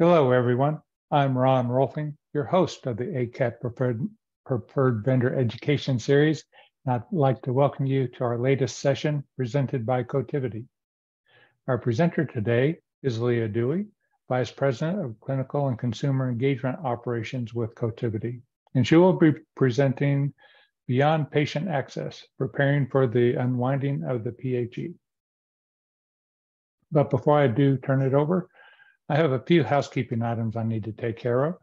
Hello, everyone. I'm Ron Rolfing, your host of the ACAP Preferred Vendor Education Series. And I'd like to welcome you to our latest session presented by Cotiviti. Our presenter today is Leah Dewey, Vice President of Clinical and Consumer Engagement Operations with Cotiviti. And she will be presenting Beyond Patient Access, Preparing for the Unwinding of the PHE. But before I do turn it over, I have a few housekeeping items I need to take care of.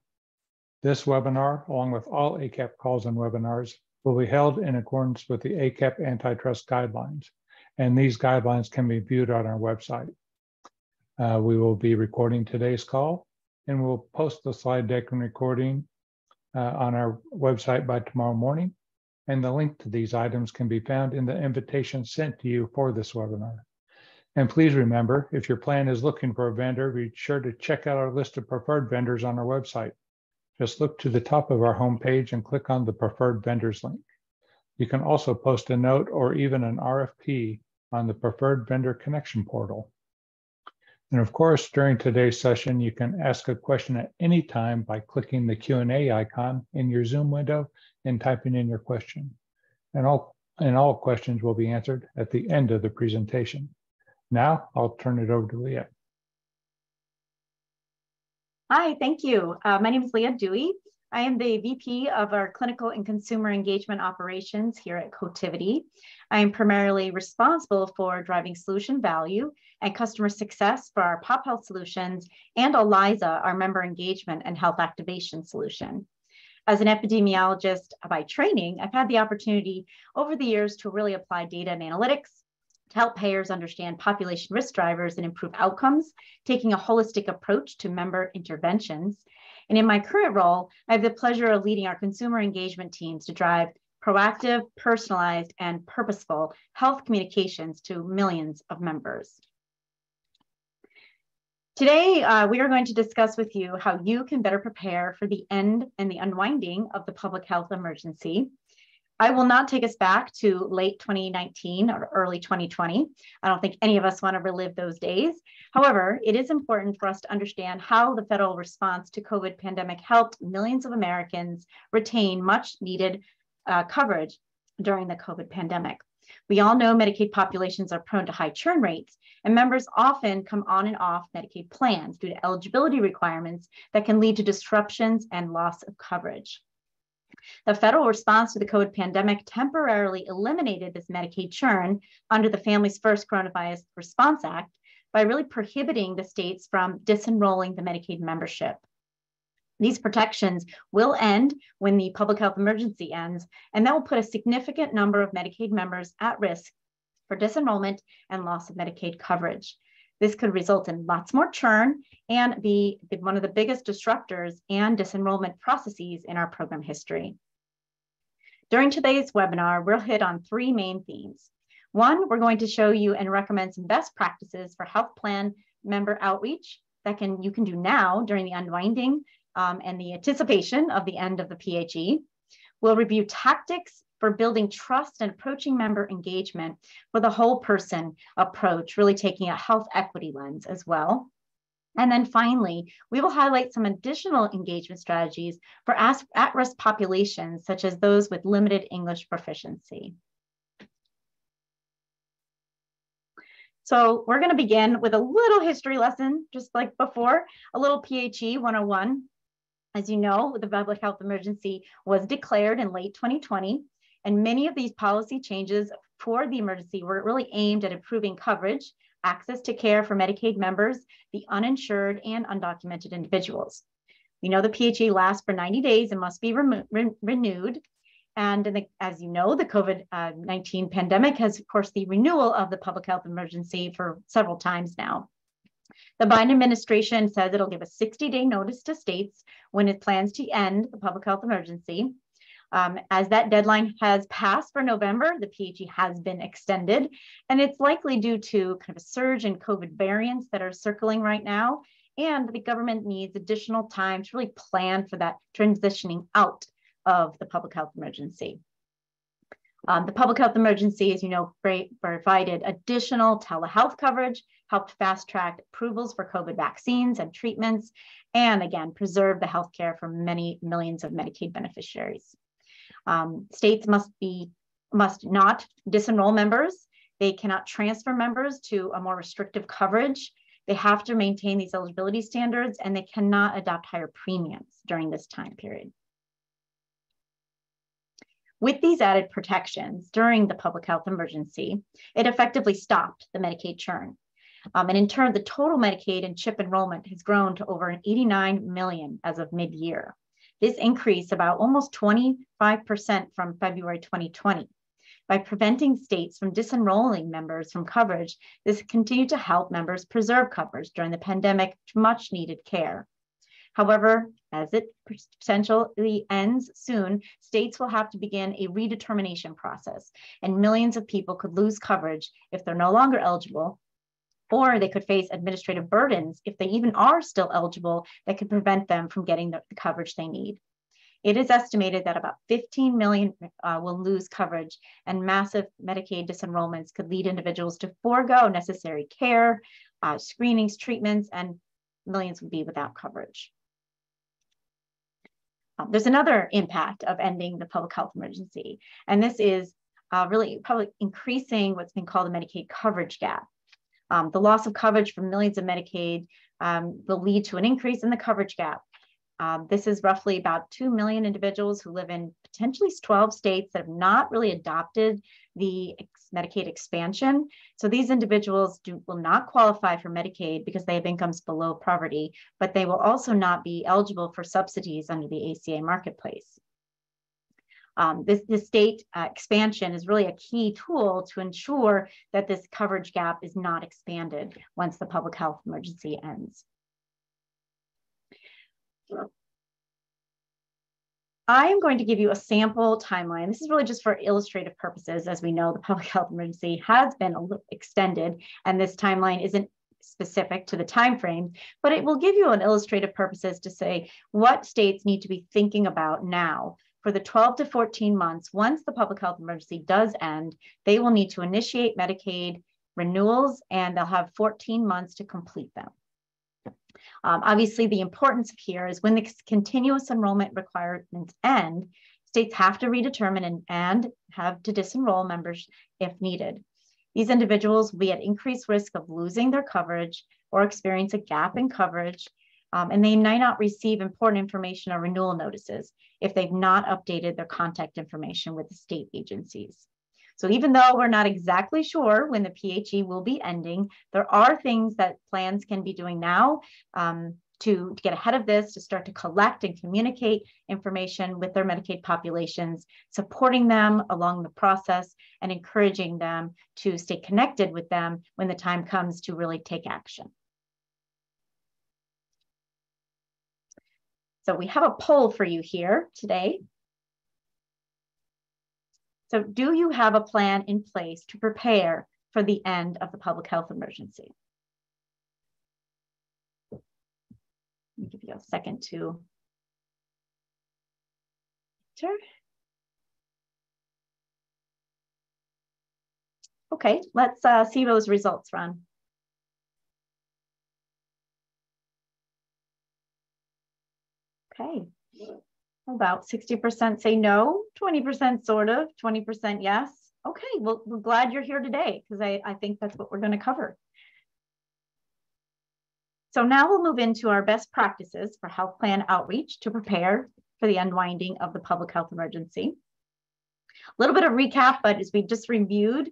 This webinar, along with all ACAP calls and webinars, will be held in accordance with the ACAP antitrust guidelines, and these guidelines can be viewed on our website. We will be recording today's call, and we'll post the slide deck and recording on our website by tomorrow morning, and the link to these items can be found in the invitation sent to you for this webinar. And please remember, if your plan is looking for a vendor, be sure to check out our list of preferred vendors on our website. Just look to the top of our homepage and click on the preferred vendors link. You can also post a note or even an RFP on the preferred vendor connection portal. And of course, during today's session, you can ask a question at any time by clicking the Q&A icon in your Zoom window and typing in your question. And all questions will be answered at the end of the presentation. Now, I'll turn it over to Leah. Hi, thank you. My name is Leah Dewey. I am the VP of our Clinical and Consumer Engagement Operations here at Cotiviti. I am primarily responsible for driving solution value and customer success for our Pop Health solutions and ELISA, our member engagement and health activation solution. As an epidemiologist by training, I've had the opportunity over the years to really apply data and analytics to help payers understand population risk drivers and improve outcomes, taking a holistic approach to member interventions. And in my current role, I have the pleasure of leading our consumer engagement teams to drive proactive, personalized, and purposeful health communications to millions of members. Today, we are going to discuss with you how you can better prepare for the end and the unwinding of the public health emergency. I will not take us back to late 2019 or early 2020. I don't think any of us want to relive those days. However, it is important for us to understand how the federal response to COVID pandemic helped millions of Americans retain much needed coverage during the COVID pandemic. We all know Medicaid populations are prone to high churn rates, and members often come on and off Medicaid plans due to eligibility requirements that can lead to disruptions and loss of coverage. The federal response to the COVID pandemic temporarily eliminated this Medicaid churn under the Families First Coronavirus Response Act by really prohibiting the states from disenrolling the Medicaid membership. These protections will end when the public health emergency ends, and that will put a significant number of Medicaid members at risk for disenrollment and loss of Medicaid coverage. This could result in lots more churn and be one of the biggest disruptors and disenrollment processes in our program history. During today's webinar, we'll hit on three main themes. One, we're going to show you and recommend some best practices for health plan member outreach that you can do now during the unwinding and the anticipation of the end of the PHE. We'll review tactics for building trust and approaching member engagement for the whole person approach, really taking a health equity lens as well. And then finally, we will highlight some additional engagement strategies for at-risk populations, such as those with limited English proficiency. So we're going to begin with a little history lesson, just like before, a little PHE 101. As you know, the public health emergency was declared in late 2020. And many of these policy changes for the emergency were really aimed at improving coverage, access to care for Medicaid members, the uninsured and undocumented individuals. We know the PHE lasts for 90 days and must be renewed. And as you know, the COVID-19 pandemic has, of course, the renewal of the public health emergency for several times now. The Biden administration says it'll give a 60-day notice to states when it plans to end the public health emergency. As that deadline has passed for November, the PHE has been extended, and it's likely due to kind of a surge in COVID variants that are circling right now, and the government needs additional time to really plan for that transitioning out of the public health emergency. The public health emergency, as you know, provided additional telehealth coverage, helped fast track approvals for COVID vaccines and treatments, and again, preserve the healthcare for many millions of Medicaid beneficiaries. States must not disenroll members. They cannot transfer members to a more restrictive coverage. They have to maintain these eligibility standards, and they cannot adopt higher premiums during this time period. With these added protections during the public health emergency, it effectively stopped the Medicaid churn. And in turn, the total Medicaid and CHIP enrollment has grown to over 89 million as of mid-year. This increased about almost 25% from February 2020. By preventing states from disenrolling members from coverage, this continued to help members preserve coverage during the pandemic to much needed care. However, as it potentially ends soon, states will have to begin a redetermination process, and millions of people could lose coverage if they're no longer eligible, or they could face administrative burdens if they even are still eligible that could prevent them from getting the coverage they need. It is estimated that about 15 million will lose coverage, and massive Medicaid disenrollments could lead individuals to forego necessary care, screenings, treatments, and millions would be without coverage. There's another impact of ending the public health emergency, and this is really probably increasing what's been called the Medicaid coverage gap. The loss of coverage for millions of Medicaid will lead to an increase in the coverage gap. This is roughly about 2 million individuals who live in potentially 12 states that have not really adopted the Medicaid expansion. So these individuals will not qualify for Medicaid because they have incomes below poverty, but they will also not be eligible for subsidies under the ACA marketplace. This state expansion is really a key tool to ensure that this coverage gap is not expanded once the public health emergency ends. I am going to give you a sample timeline. This is really just for illustrative purposes. As we know, the public health emergency has been a little extended, and this timeline isn't specific to the time frame, but it will give you an illustrative purposes to say what states need to be thinking about now. For the 12 to 14 months, once the public health emergency does end, they will need to initiate Medicaid renewals, and they'll have 14 months to complete them. Obviously, the importance here is when the continuous enrollment requirements end, states have to redetermine and have to disenroll members if needed. These individuals will be at increased risk of losing their coverage or experience a gap in coverage, and they may not receive important information or renewal notices if they've not updated their contact information with the state agencies. So even though we're not exactly sure when the PHE will be ending, there are things that plans can be doing now to get ahead of this, to start to collect and communicate information with their Medicaid populations, supporting them along the process and encouraging them to stay connected with them when the time comes to really take action. So we have a poll for you here today. So do you have a plan in place to prepare for the end of the public health emergency? Let me give you a second to enter. Okay, let's see those results, Ron. Okay. About 60% say no, 20% sort of, 20% yes. Okay, well, we're glad you're here today because I think that's what we're going to cover. So now we'll move into our best practices for health plan outreach to prepare for the unwinding of the public health emergency. A little bit of recap, but as we just reviewed,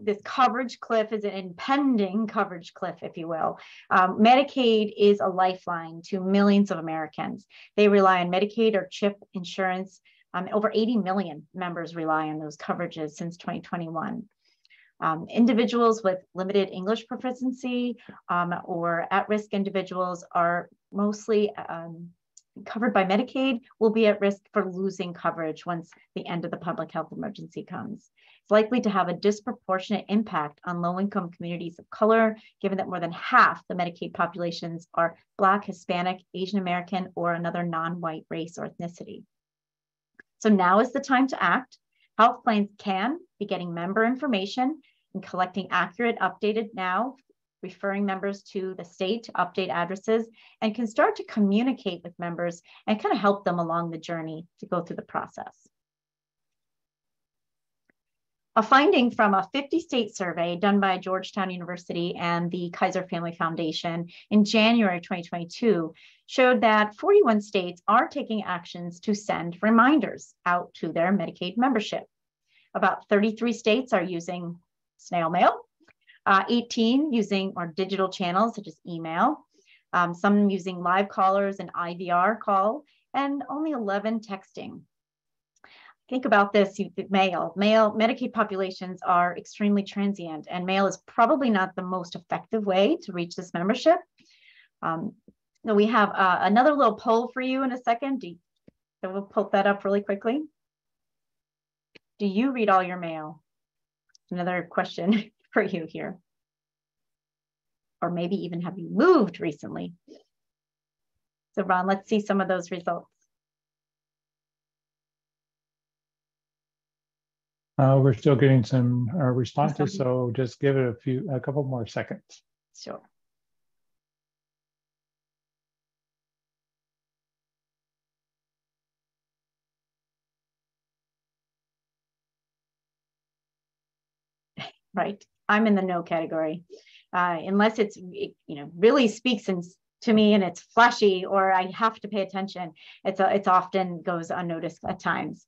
this coverage cliff is an impending coverage cliff, if you will. Medicaid is a lifeline to millions of Americans. They rely on Medicaid or CHIP insurance. Over 80 million members rely on those coverages since 2021. Individuals with limited English proficiency or at-risk individuals are mostly covered by Medicaid will be at risk for losing coverage once the end of the public health emergency comes. It's likely to have a disproportionate impact on low-income communities of color, given that more than half the Medicaid populations are Black, Hispanic, Asian American, or another non-white race or ethnicity. So now is the time to act. Health plans can be getting member information and collecting accurate, updated now, referring members to the state to update addresses, and can start to communicate with members and kind of help them along the journey to go through the process. A finding from a 50-state survey done by Georgetown University and the Kaiser Family Foundation in January 2022 showed that 41 states are taking actions to send reminders out to their Medicaid membership. About 33 states are using snail mail, 18 using our digital channels such as email, some using live callers and IVR call, and only 11 texting. Think about this, mail. Medicaid populations are extremely transient, and mail is probably not the most effective way to reach this membership. So we have another little poll for you in a second. So we'll pull that up really quickly. Do you read all your mail? Another question for you here. Or maybe even have you moved recently? So Ron, let's see some of those results. We're still getting some responses, so just give it a couple more seconds. Sure. Right, I'm in the no category, unless it's really speaks to me and it's flashy or I have to pay attention. It's often goes unnoticed at times.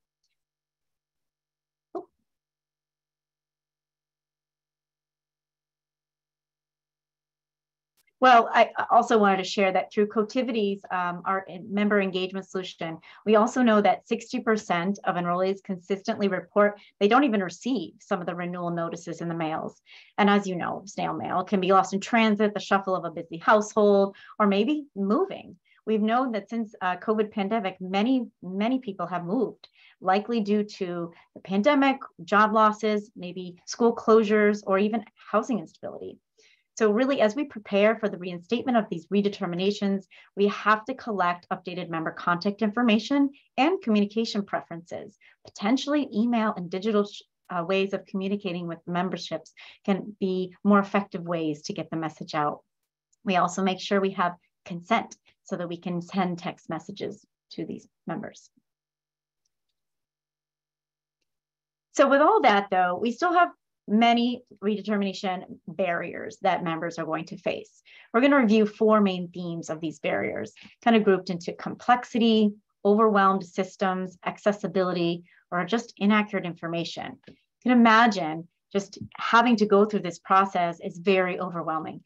Well, I also wanted to share that through Cotiviti's our member engagement solution, we also know that 60% of enrollees consistently report they don't even receive some of the renewal notices in the mails. And as you know, snail mail can be lost in transit, the shuffle of a busy household, or maybe moving. We've known that since COVID pandemic, many people have moved, likely due to the pandemic, job losses, maybe school closures, or even housing instability. So really, as we prepare for the reinstatement of these redeterminations, we have to collect updated member contact information and communication preferences. Potentially email and digital ways of communicating with memberships can be more effective ways to get the message out. We also make sure we have consent so that we can send text messages to these members. So with all that though, we still have many redetermination barriers that members are going to face. We're going to review 4 main themes of these barriers, kind of grouped into complexity, overwhelmed systems, accessibility, or just inaccurate information. You can imagine just having to go through this process is very overwhelming.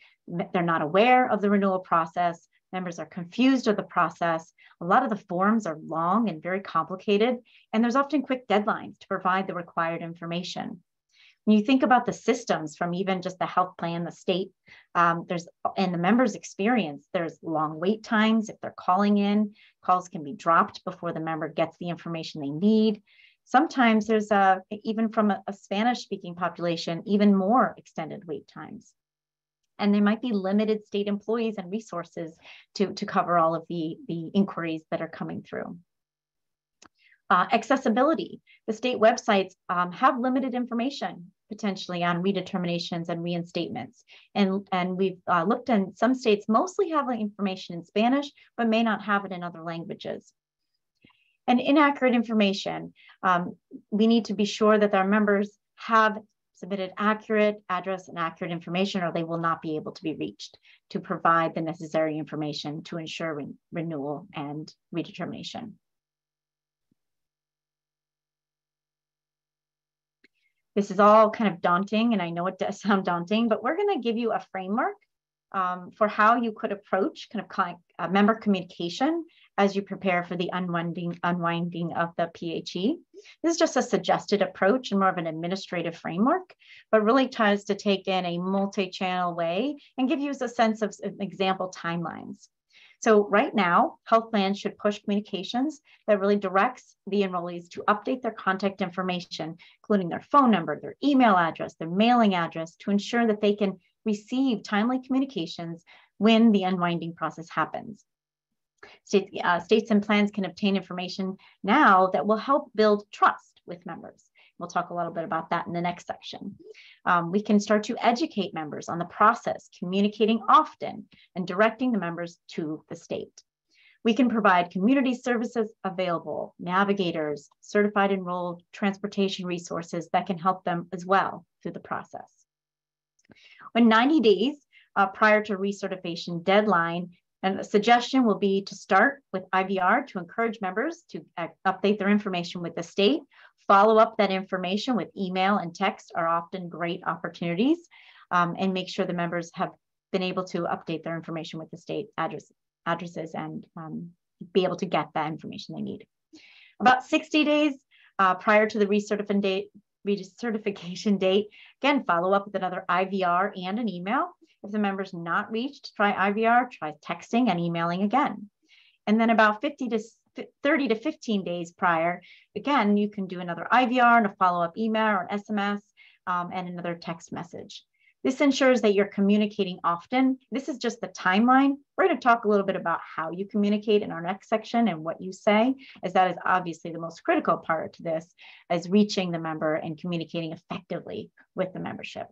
They're not aware of the renewal process. Members are confused of the process. A lot of the forms are long and very complicated, and there's often quick deadlines to provide the required information. When you think about the systems from even just the health plan, the state, and the member's experience, there's long wait times. If they're calling in, calls can be dropped before the member gets the information they need. Sometimes there's even from a Spanish-speaking population, even more extended wait times. And there might be limited state employees and resources to cover all of the inquiries that are coming through. Accessibility. The state websites have limited information potentially on redeterminations and reinstatements. And we've looked in some states mostly have information in Spanish, but may not have it in other languages. And inaccurate information. We need to be sure that our members have submitted accurate address and accurate information, or they will not be able to be reached to provide the necessary information to ensure renewal and redetermination. This is all kind of daunting, and I know it does sound daunting, but we're going to give you a framework for how you could approach kind of member communication as you prepare for the unwinding of the PHE. This is just a suggested approach and more of an administrative framework, but really tries to take in a multi-channel way and give you a sense of example timelines. So right now, health plans should push communications that really directs the enrollees to update their contact information, including their phone number, their email address, their mailing address, to ensure that they can receive timely communications when the unwinding process happens. States and plans can obtain information now that will help build trust with members. We'll talk a little bit about that in the next section. We can start to educate members on the process, communicating often and directing the members to the state. We can provide community services available, navigators, certified enrolled transportation resources that can help them as well through the process. When 90 days prior to recertification deadline, and a suggestion will be to start with IVR to encourage members to update their information with the state. Follow up that information with email and text are often great opportunities, and make sure the members have been able to update their information with the state addresses and be able to get that information they need. About 60 days prior to the recertification date, again, follow up with another IVR and an email. If the member's not reached, try IVR, try texting and emailing again. And then about 30 to 15 days prior, again, you can do another IVR and a follow-up email or an SMS and another text message. This ensures that you're communicating often. This is just the timeline. We're going to talk a little bit about how you communicate in our next section and what you say, as that is obviously the most critical part to this, as reaching the member and communicating effectively with the membership.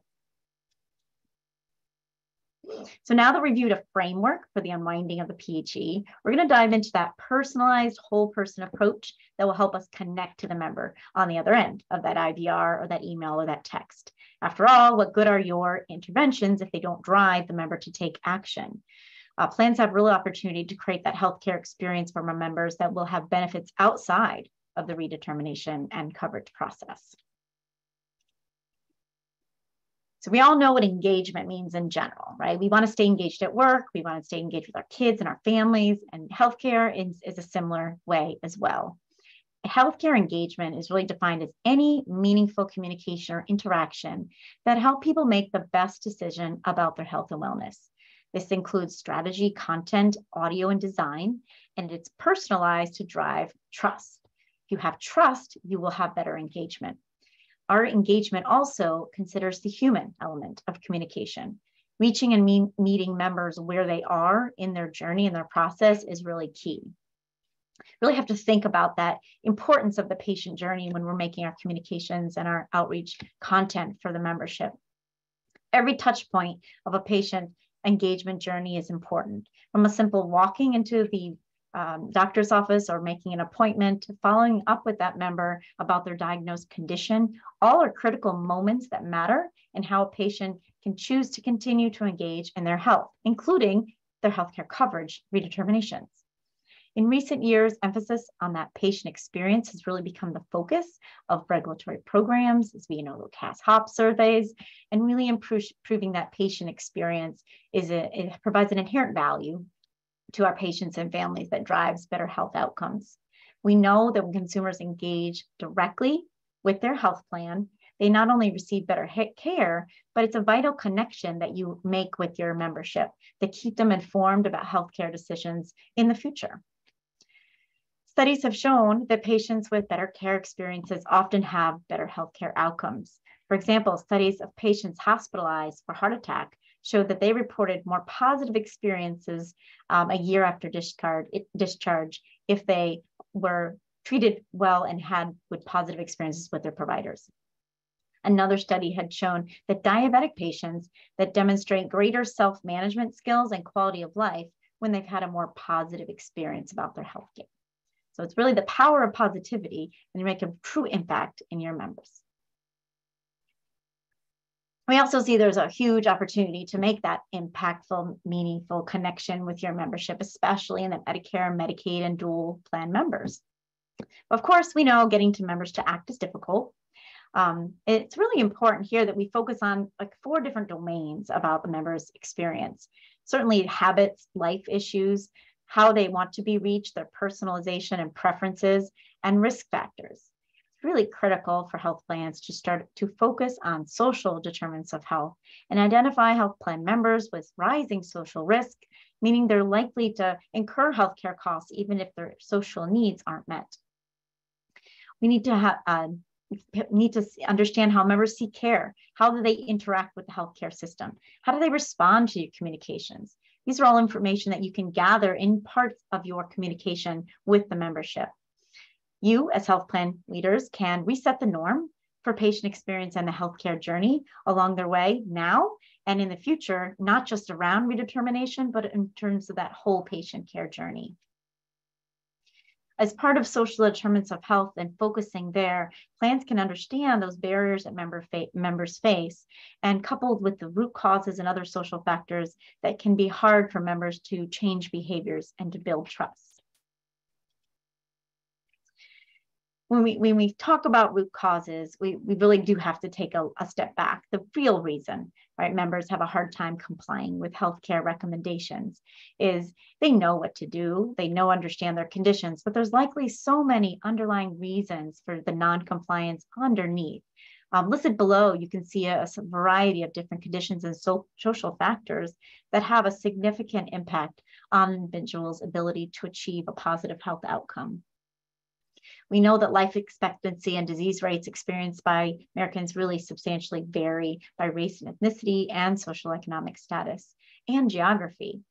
So now that we've reviewed a framework for the unwinding of the PHE, we're going to dive into that personalized whole person approach that will help us connect to the member on the other end of that IVR or that email or that text. After all, what good are your interventions if they don't drive the member to take action? Plans have real opportunity to create that healthcare experience for our members that will have benefits outside of the redetermination and coverage process. So we all know what engagement means in general, right? We want to stay engaged at work. We want to stay engaged with our kids and our families, and healthcare is a similar way as well. Healthcare engagement is really defined as any meaningful communication or interaction that help people make the best decision about their health and wellness. This includes strategy, content, audio, and design, and it's personalized to drive trust. If you have trust, you will have better engagement. Our engagement also considers the human element of communication. Reaching and meeting members where they are in their journey and their process is really key. Really have to think about that importance of the patient journey when we're making our communications and our outreach content for the membership. Every touch point of a patient engagement journey is important. From a simple walking into the doctor's office or making an appointment, following up with that member about their diagnosed condition, all are critical moments that matter in how a patient can choose to continue to engage in their health, including their healthcare coverage redeterminations. In recent years, emphasis on that patient experience has really become the focus of regulatory programs, as we know, the CAS-HOP surveys, and really improving that patient experience it provides an inherent value to our patients and families that drives better health outcomes. We know that when consumers engage directly with their health plan, they not only receive better care, but it's a vital connection that you make with your membership to keep them informed about healthcare decisions in the future. Studies have shown that patients with better care experiences often have better healthcare outcomes. For example, studies of patients hospitalized for heart attack showed that they reported more positive experiences a year after discharge if they were treated well and had good positive experiences with their providers. Another study had shown that diabetic patients that demonstrate greater self-management skills and quality of life when they've had a more positive experience about their healthcare. So it's really the power of positivity and you make a true impact in your members. We also see there's a huge opportunity to make that impactful, meaningful connection with your membership, especially in the Medicare, Medicaid, and dual plan members. Of course, we know getting to members to act is difficult. It's really important here that we focus on like 4 different domains about the member's experience. Certainly habits, life issues, how they want to be reached, their personalization and preferences, and risk factors. Really critical for health plans to start to focus on social determinants of health and identify health plan members with rising social risk, meaning they're likely to incur healthcare costs even if their social needs aren't met. We need to understand how members seek care. How do they interact with the healthcare system? How do they respond to your communications? These are all information that you can gather in parts of your communication with the membership. You, as health plan leaders, can reset the norm for patient experience and the healthcare journey along their way now and in the future, not just around redetermination, but in terms of that whole patient care journey. As part of social determinants of health and focusing there, plans can understand those barriers that members face, and coupled with the root causes and other social factors that can be hard for members to change behaviors and to build trust. When we talk about root causes, we really do have to take a step back. The real reason, right, members have a hard time complying with healthcare recommendations is they know what to do, they understand their conditions, but there's likely so many underlying reasons for the non-compliance underneath. Listed below, you can see a variety of different conditions and social factors that have a significant impact on individuals' ability to achieve a positive health outcome. We know that life expectancy and disease rates experienced by Americans really substantially vary by race and ethnicity and social economic status and geography.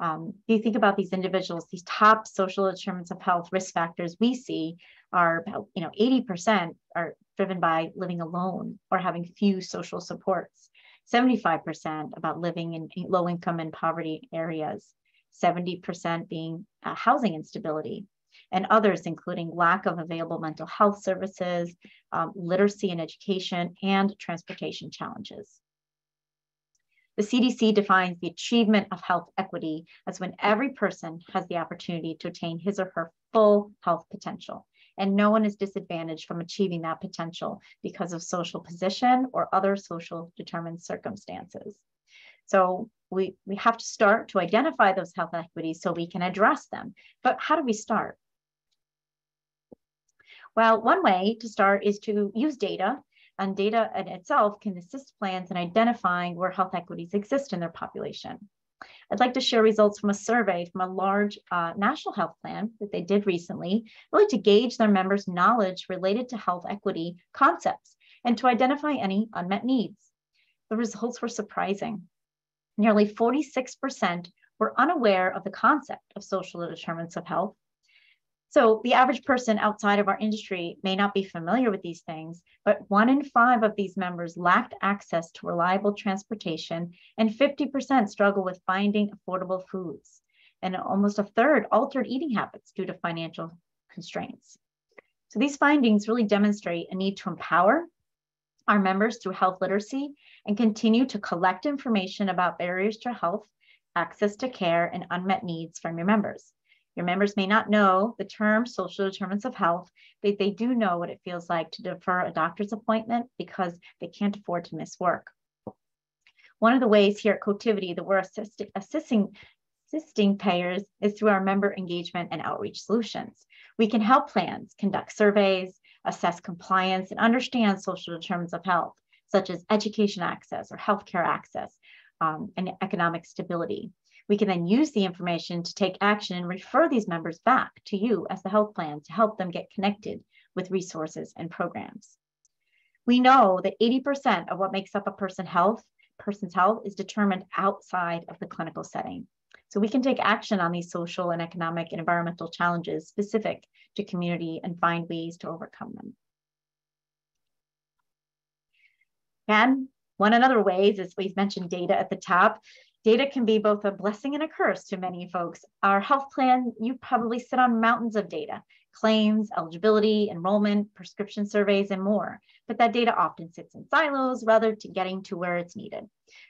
If you think about these individuals, these top social determinants of health risk factors we see are about 80% are driven by living alone or having few social supports, 75% about living in low income and poverty areas, 70% being housing instability, and others including lack of available mental health services, literacy and education, and transportation challenges. The CDC defines the achievement of health equity as when every person has the opportunity to attain his or her full health potential, and no one is disadvantaged from achieving that potential because of social position or other social determined circumstances. So we have to start to identify those health equities so we can address them. But how do we start? Well, one way to start is to use data, and data in itself can assist plans in identifying where health equities exist in their population. I'd like to share results from a survey from a large national health plan that they did recently, really to gauge their members' knowledge related to health equity concepts and to identify any unmet needs. The results were surprising. Nearly 46% were unaware of the concept of social determinants of health. So the average person outside of our industry may not be familiar with these things, but 1 in 5 of these members lacked access to reliable transportation, and 50% struggle with finding affordable foods, and almost a third altered eating habits due to financial constraints. So these findings really demonstrate a need to empower our members through health literacy and continue to collect information about barriers to health, access to care, and unmet needs from your members. Your members may not know the term social determinants of health, but they do know what it feels like to defer a doctor's appointment because they can't afford to miss work. One of the ways here at Cotiviti that we're assisting payers is through our member engagement and outreach solutions. We can help plans conduct surveys, assess compliance, and understand social determinants of health, such as education access or healthcare access and economic stability. We can then use the information to take action and refer these members back to you as the health plan to help them get connected with resources and programs. We know that 80% of what makes up a person's health is determined outside of the clinical setting. So we can take action on these social and economic and environmental challenges specific to community and find ways to overcome them. And one another ways, as we've mentioned data at the top, data can be both a blessing and a curse to many folks. Our health plan, you probably sit on mountains of data, claims, eligibility, enrollment, prescription surveys, and more. But that data often sits in silos rather than getting to where it's needed.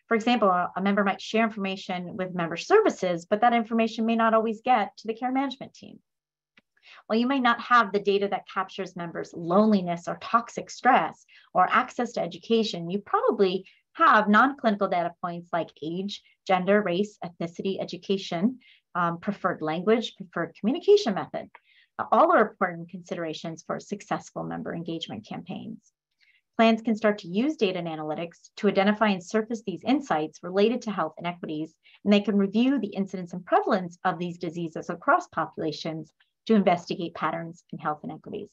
For example, a member might share information with member services, but that information may not always get to the care management team. While you may not have the data that captures members' loneliness or toxic stress or access to education, you probably have non-clinical data points like age, gender, race, ethnicity, education, preferred language, preferred communication method. All are important considerations for successful member engagement campaigns. Plans can start to use data and analytics to identify and surface these insights related to health inequities, and they can review the incidence and prevalence of these diseases across populations to investigate patterns in health inequities.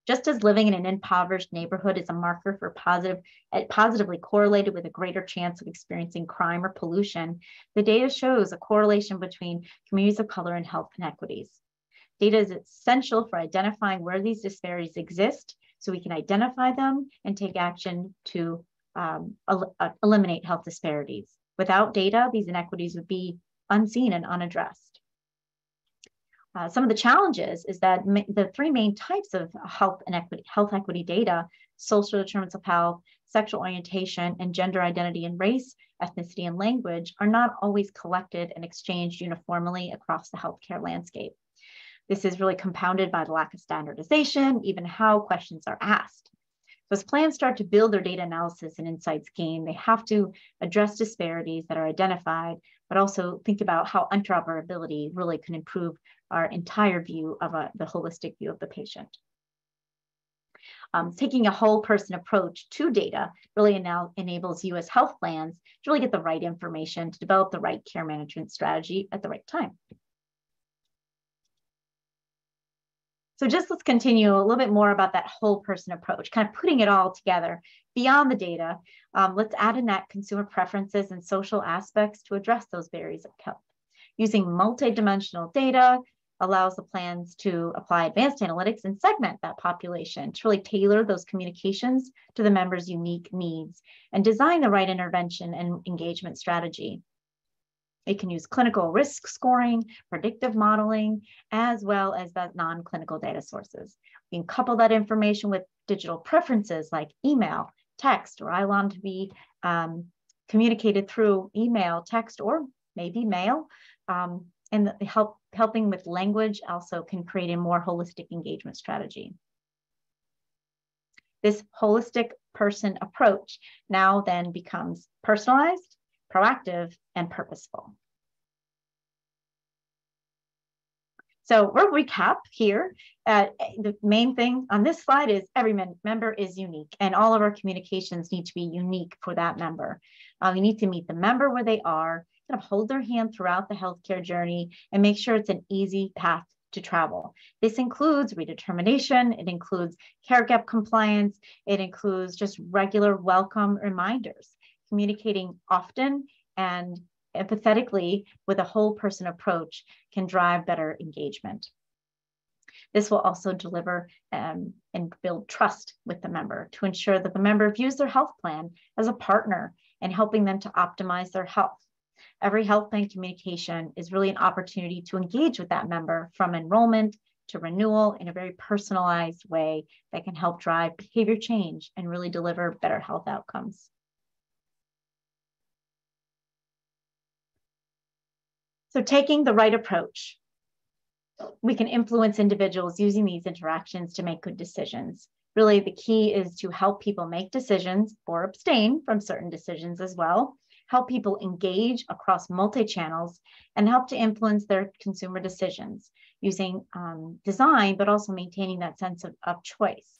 Just as living in an impoverished neighborhood is a marker for positively correlated with a greater chance of experiencing crime or pollution, the data shows a correlation between communities of color and health inequities. Data is essential for identifying where these disparities exist so we can identify them and take action to eliminate health disparities. Without data, these inequities would be unseen and unaddressed. Some of the challenges is that the three main types of health equity data, social determinants of health, sexual orientation, and gender identity and race, ethnicity, and language, are not always collected and exchanged uniformly across the healthcare landscape. This is really compounded by the lack of standardization, even how questions are asked. So as plans start to build their data analysis and insights game, they have to address disparities that are identified, but also think about how interoperability really can improve our entire view of the holistic view of the patient. Taking a whole person approach to data really now enables you as health plans to really get the right information to develop the right care management strategy at the right time. So let's continue a little bit more about that whole person approach, kind of putting it all together beyond the data. Let's add in that consumer preferences and social aspects to address those barriers of health. Using multidimensional data allows the plans to apply advanced analytics and segment that population to really tailor those communications to the members' unique needs and design the right intervention and engagement strategy. It can use clinical risk scoring, predictive modeling, as well as that non-clinical data sources. We can couple that information with digital preferences like email, text, or I want to be communicated through email, text, or maybe mail. And helping with language also can create a more holistic engagement strategy. This holistic person approach now then becomes personalized, proactive, and purposeful. So we'll recap here. The main thing on this slide is every member is unique, and all of our communications need to be unique for that member. We need to meet the member where they are, kind of hold their hand throughout the healthcare journey, and make sure it's an easy path to travel. This includes redetermination, it includes care gap compliance, it includes just regular welcome reminders. Communicating often and empathetically with a whole person approach can drive better engagement. This will also deliver and build trust with the member to ensure that the member views their health plan as a partner and helping them to optimize their health. Every health plan communication is really an opportunity to engage with that member from enrollment to renewal in a very personalized way that can help drive behavior change and really deliver better health outcomes. So taking the right approach, we can influence individuals using these interactions to make good decisions. Really, the key is to help people make decisions or abstain from certain decisions as well, help people engage across multi-channels, and help to influence their consumer decisions using design, but also maintaining that sense of choice.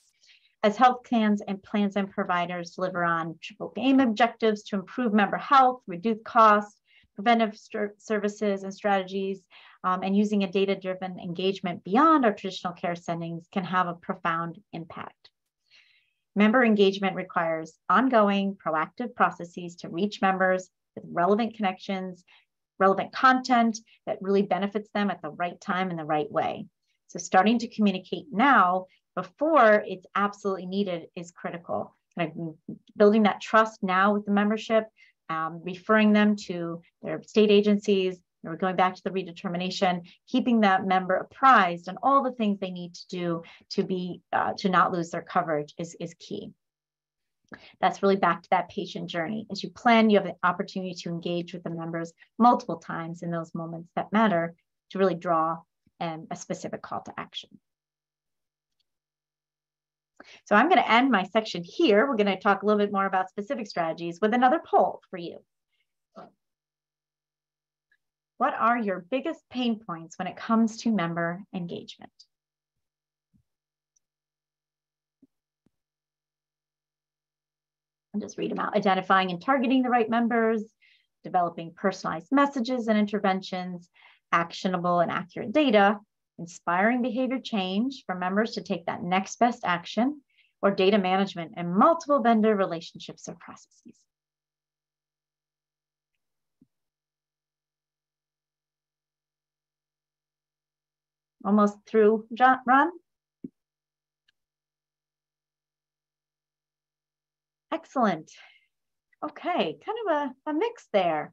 As health plans and providers deliver on triple aim objectives to improve member health, reduce costs, preventive services and strategies, and using a data-driven engagement beyond our traditional care settings can have a profound impact. Member engagement requires ongoing, proactive processes to reach members with relevant connections, relevant content that really benefits them at the right time in the right way. So starting to communicate now before it's absolutely needed is critical. Building that trust now with the membership, referring them to their state agencies, or going back to the redetermination, keeping that member apprised on all the things they need to do to not lose their coverage is key. That's really back to that patient journey. As you plan, you have the opportunity to engage with the members multiple times in those moments that matter to really draw a specific call to action. So I'm going to end my section here. We're going to talk a little bit more about specific strategies with another poll for you. What are your biggest pain points when it comes to member engagement? I'll just read them out. Identifying and targeting the right members, developing personalized messages and interventions, actionable and accurate data, inspiring behavior change for members to take that next best action, or data management and multiple vendor relationships or processes. Almost through, Ron? Excellent. Okay, kind of a mix there.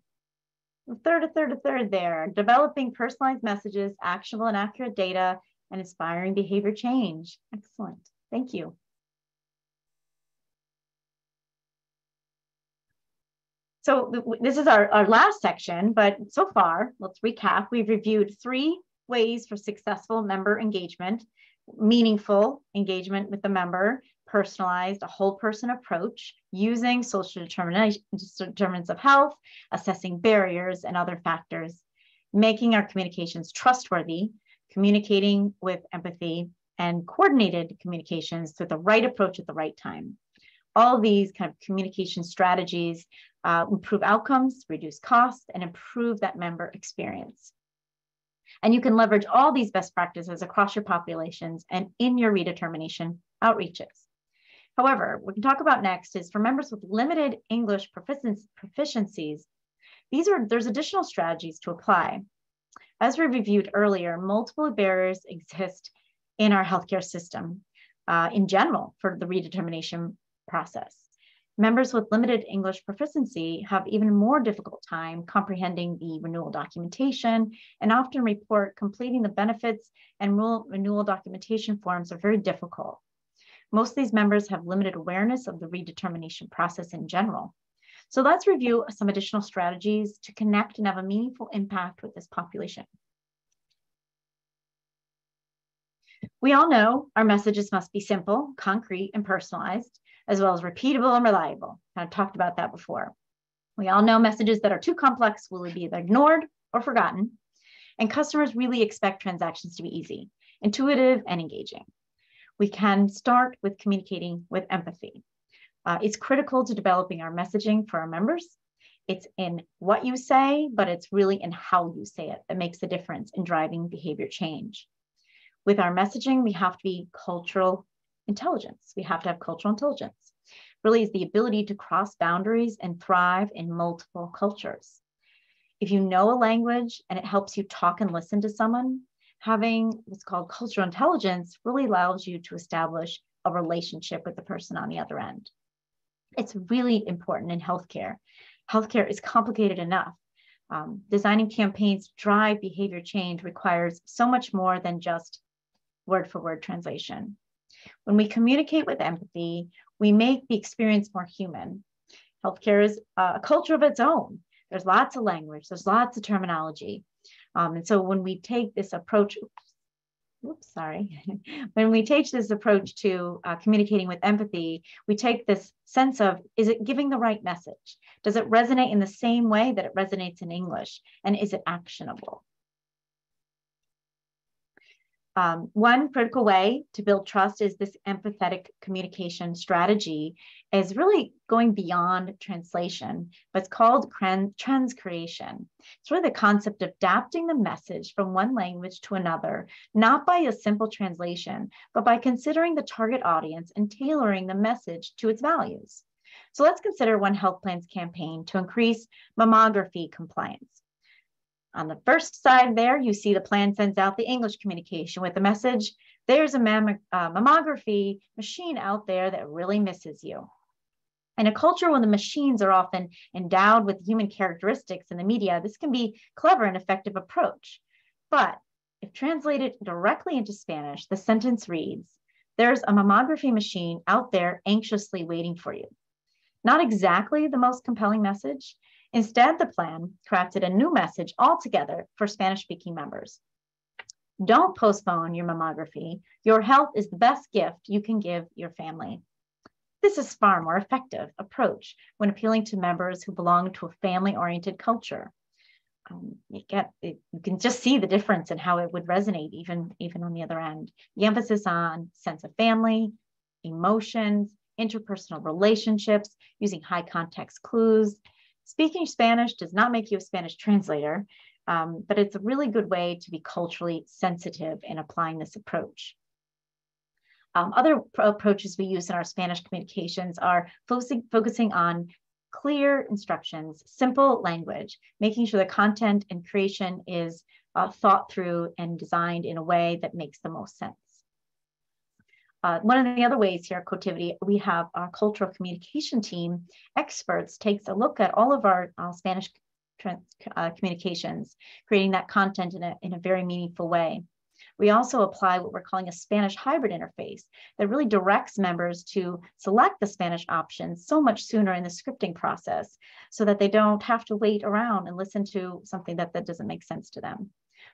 A third there. Developing personalized messages, actionable and accurate data, and inspiring behavior change. Excellent. Thank you. So this is our last section, but so far, let's recap. We've reviewed 3 ways for successful member engagement: meaningful engagement with the member, personalized, a whole person approach, using social determinants of health, assessing barriers and other factors, making our communications trustworthy, communicating with empathy, and coordinated communications with the right approach at the right time. All these kind of communication strategies improve outcomes, reduce costs, and improve that member experience. And you can leverage all these best practices across your populations and in your redetermination outreaches. However, what we can talk about next is for members with limited English proficiencies, there's additional strategies to apply. As we reviewed earlier, multiple barriers exist in our healthcare system in general for the redetermination process. Members with limited English proficiency have even more difficult time comprehending the renewal documentation and often report completing the benefits and renewal documentation forms are very difficult. Most of these members have limited awareness of the redetermination process in general. So let's review some additional strategies to connect and have a meaningful impact with this population. We all know our messages must be simple, concrete, and personalized, as well as repeatable and reliable. I've talked about that before. We all know messages that are too complex will be either ignored or forgotten, and customers really expect transactions to be easy, intuitive, and engaging. We can start with communicating with empathy. It's critical to developing our messaging for our members. It's in what you say, but it's really in how you say it that makes the difference in driving behavior change. With our messaging, we have to be cultural intelligence. We have to have cultural intelligence. Really is the ability to cross boundaries and thrive in multiple cultures. If you know a language and it helps you talk and listen to someone, having what's called cultural intelligence really allows you to establish a relationship with the person on the other end. It's really important in healthcare. Healthcare is complicated enough. Designing campaigns to drive behavior change requires so much more than just word-for-word translation. When we communicate with empathy, we make the experience more human. Healthcare is a culture of its own. There's lots of language, there's lots of terminology. And so when we take this approach, when we take this approach to communicating with empathy, we take this sense of, is it giving the right message? Does it resonate in the same way that it resonates in English? And is it actionable? One critical way to build trust is this empathetic communication strategy is really going beyond translation, but it's called transcreation. It's really the concept of adapting the message from one language to another, not by a simple translation, but by considering the target audience and tailoring the message to its values. So let's consider one health plan's campaign to increase mammography compliance. On the first side there, you see the plan sends out the English communication with the message, there's a mammography machine out there that really misses you. In a culture where the machines are often endowed with human characteristics in the media, this can be a clever and effective approach. But if translated directly into Spanish, the sentence reads, there's a mammography machine out there anxiously waiting for you. Not exactly the most compelling message. Instead, the plan crafted a new message altogether for Spanish-speaking members. Don't postpone your mammography. Your health is the best gift you can give your family. This is far more effective approach when appealing to members who belong to a family-oriented culture. You can just see the difference in how it would resonate even on the other end. The emphasis on sense of family, emotions, interpersonal relationships, using high context clues. Speaking Spanish does not make you a Spanish translator, but it's a really good way to be culturally sensitive in applying this approach. Other approaches we use in our Spanish communications are focusing on clear instructions, simple language, making sure the content and creation is thought through and designed in a way that makes the most sense. One of the other ways here at Cotiviti, we have our cultural communication team experts takes a look at all of our Spanish communications, creating that content in a very meaningful way. We also apply what we're calling a Spanish hybrid interface that really directs members to select the Spanish options so much sooner in the scripting process so that they don't have to wait around and listen to something that doesn't make sense to them.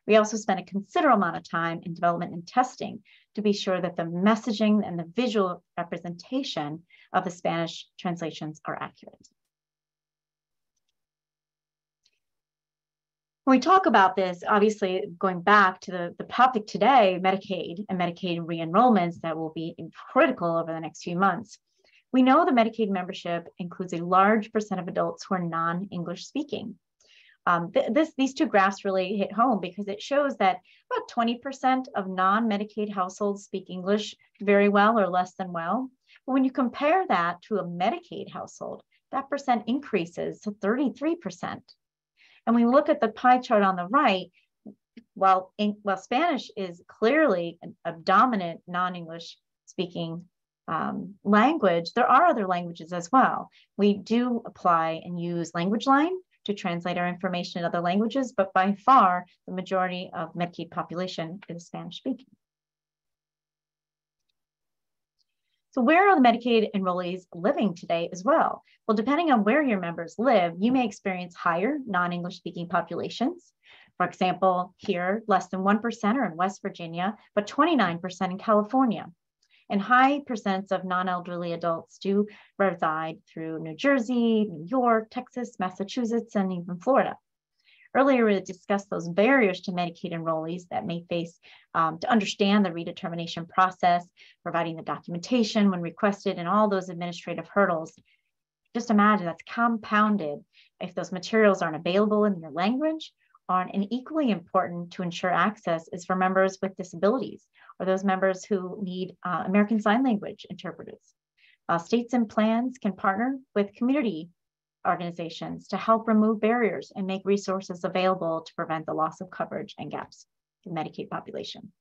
We also spend a considerable amount of time in development and testing to be sure that the messaging and the visual representation of the Spanish translations are accurate. When we talk about this, obviously going back to the topic today, Medicaid and Medicaid re-enrollments that will be critical over the next few months. We know the Medicaid membership includes a large percent of adults who are non-English speaking. These two graphs really hit home because it shows that about 20% of non-Medicaid households speak English very well or less than well. But when you compare that to a Medicaid household, that percent increases to 33%. And when we look at the pie chart on the right, while Spanish is clearly a dominant non-English speaking language, there are other languages as well. We do apply and use LanguageLine to translate our information in other languages, but by far, the majority of Medicaid population is Spanish speaking. So where are the Medicaid enrollees living today as well? Well, depending on where your members live, you may experience higher non-English speaking populations. For example, here, less than 1% are in West Virginia, but 29% in California. And high percents of non-elderly adults do reside through New Jersey, New York, Texas, Massachusetts, and even Florida. Earlier, we discussed those barriers to Medicaid enrollees that may face to understand the redetermination process, providing the documentation when requested, and all those administrative hurdles. Just imagine that's compounded if those materials aren't available in your language, and equally important to ensure access is for members with disabilities or those members who need American Sign Language interpreters. States and plans can partner with community organizations to help remove barriers and make resources available to prevent the loss of coverage and gaps in Medicaid population.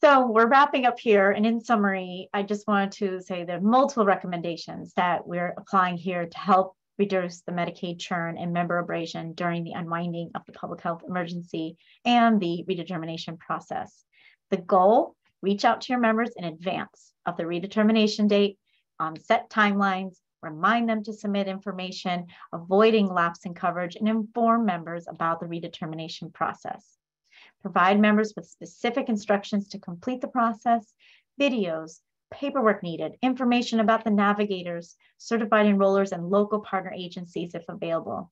So we're wrapping up here, and in summary, I just wanted to say there are multiple recommendations that we're applying here to help reduce the Medicaid churn and member abrasion during the unwinding of the public health emergency and the redetermination process. The goal, reach out to your members in advance of the redetermination date, set timelines, remind them to submit information, avoiding lapse in coverage, and inform members about the redetermination process. Provide members with specific instructions to complete the process, videos, paperwork needed, information about the navigators, certified enrollers, and local partner agencies if available.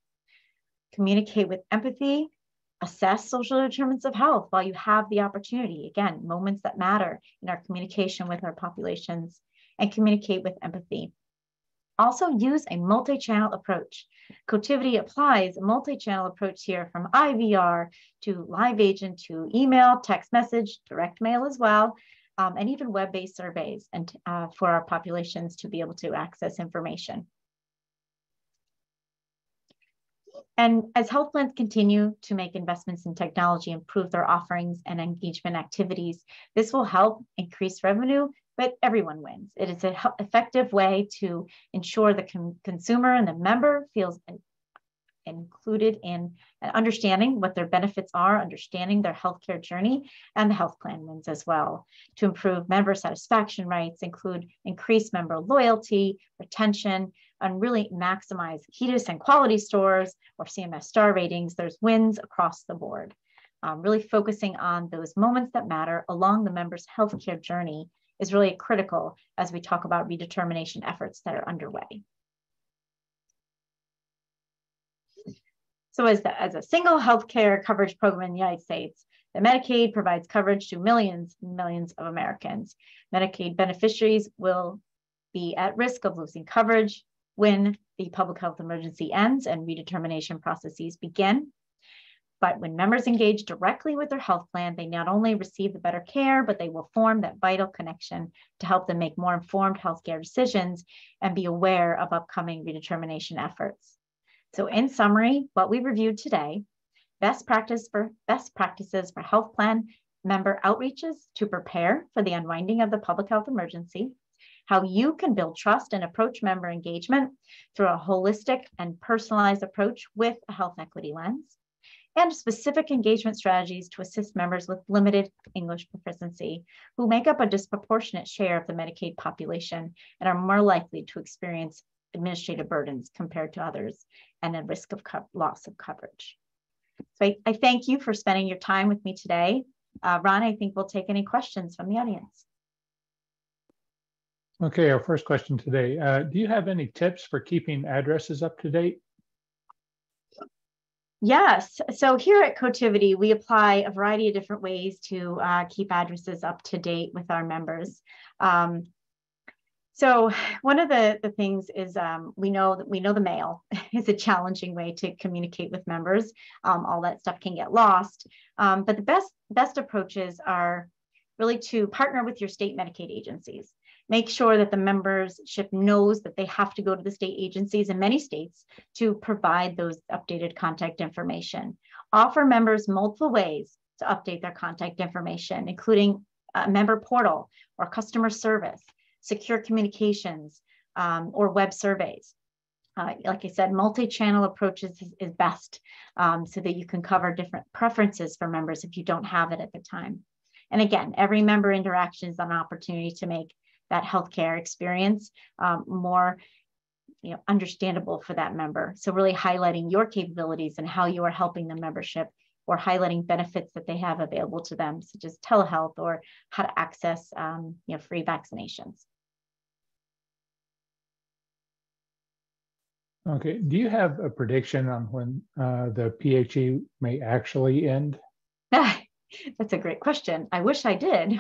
Communicate with empathy, assess social determinants of health while you have the opportunity. Again, moments that matter in our communication with our populations, and communicate with empathy. Also use a multi-channel approach. Cotiviti applies a multi-channel approach here from IVR to live agent to email, text message, direct mail as well, and even web-based surveys and for our populations to be able to access information. And as health plans continue to make investments in technology, improve their offerings and engagement activities, this will help increase revenue, but everyone wins. It is an effective way to ensure the consumer and the member feels included in understanding what their benefits are, understanding their healthcare journey, and the health plan wins as well. To improve member satisfaction rates include increased member loyalty, retention, and really maximize HEDIS and quality scores or CMS star ratings. There's wins across the board. Really focusing on those moments that matter along the member's healthcare journey is really critical as we talk about redetermination efforts that are underway. So as a single healthcare coverage program in the United States, the Medicaid provides coverage to millions and millions of Americans. Medicaid beneficiaries will be at risk of losing coverage when the public health emergency ends and redetermination processes begin. But when members engage directly with their health plan, they not only receive the better care, but they will form that vital connection to help them make more informed healthcare decisions and be aware of upcoming redetermination efforts. So in summary, what we reviewed today, best practices for health plan member outreaches to prepare for the unwinding of the public health emergency, how you can build trust and approach member engagement through a holistic and personalized approach with a health equity lens, and specific engagement strategies to assist members with limited English proficiency who make up a disproportionate share of the Medicaid population and are more likely to experience administrative burdens compared to others and a risk of loss of coverage. So I thank you for spending your time with me today. Ron, I think we'll take any questions from the audience. Okay, our first question today. Do you have any tips for keeping addresses up to date? Yes. So here at Cotiviti, we apply a variety of different ways to keep addresses up to date with our members. So one of the things is we know the mail is a challenging way to communicate with members. All that stuff can get lost. But the best approaches are really to partner with your state Medicaid agencies. Make sure that the membership knows that they have to go to the state agencies in many states to provide those updated contact information. Offer members multiple ways to update their contact information, including a member portal or customer service, secure communications, or web surveys. Like I said, multi-channel approaches is best so that you can cover different preferences for members if you don't have it at the time. And again, every member interaction is an opportunity to make that healthcare experience more understandable for that member. So really highlighting your capabilities and how you are helping the membership, or highlighting benefits that they have available to them, such as telehealth or how to access free vaccinations. Okay, do you have a prediction on when the PHE may actually end? That's a great question. I wish I did.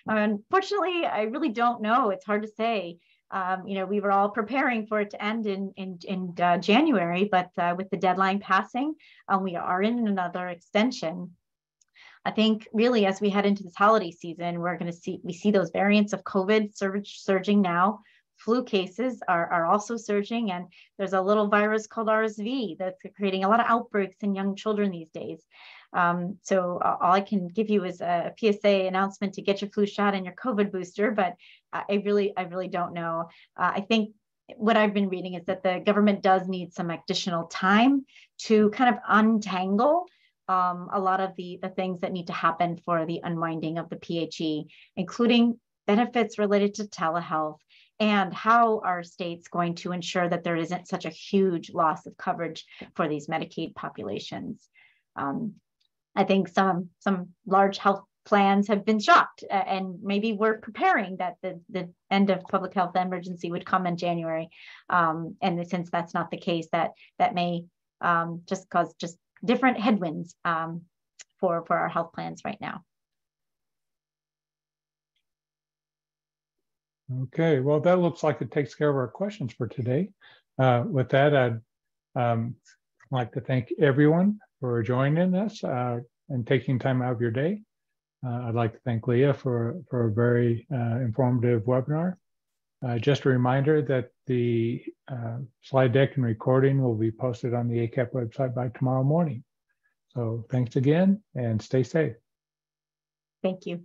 Unfortunately, I really don't know. It's hard to say. We were all preparing for it to end in January, but with the deadline passing, we are in another extension. I think really as we head into this holiday season, we see those variants of COVID surging now. Flu cases are also surging, and there's a little virus called RSV that's creating a lot of outbreaks in young children these days. So all I can give you is a PSA announcement to get your flu shot and your COVID booster, but I really don't know. I think what I've been reading is that the government does need some additional time to kind of untangle a lot of the things that need to happen for the unwinding of the PHE, including benefits related to telehealth, and how are states going to ensure that there isn't such a huge loss of coverage for these Medicaid populations. I think some large health plans have been shocked, and maybe we're preparing that the end of public health emergency would come in January. And since that's not the case, that may just cause different headwinds for our health plans right now. Okay, well, that looks like it takes care of our questions for today. With that, I'd like to thank everyone for joining us and taking time out of your day. I'd like to thank Leah for a very informative webinar. Just a reminder that the slide deck and recording will be posted on the ACAP website by tomorrow morning. So thanks again and stay safe. Thank you.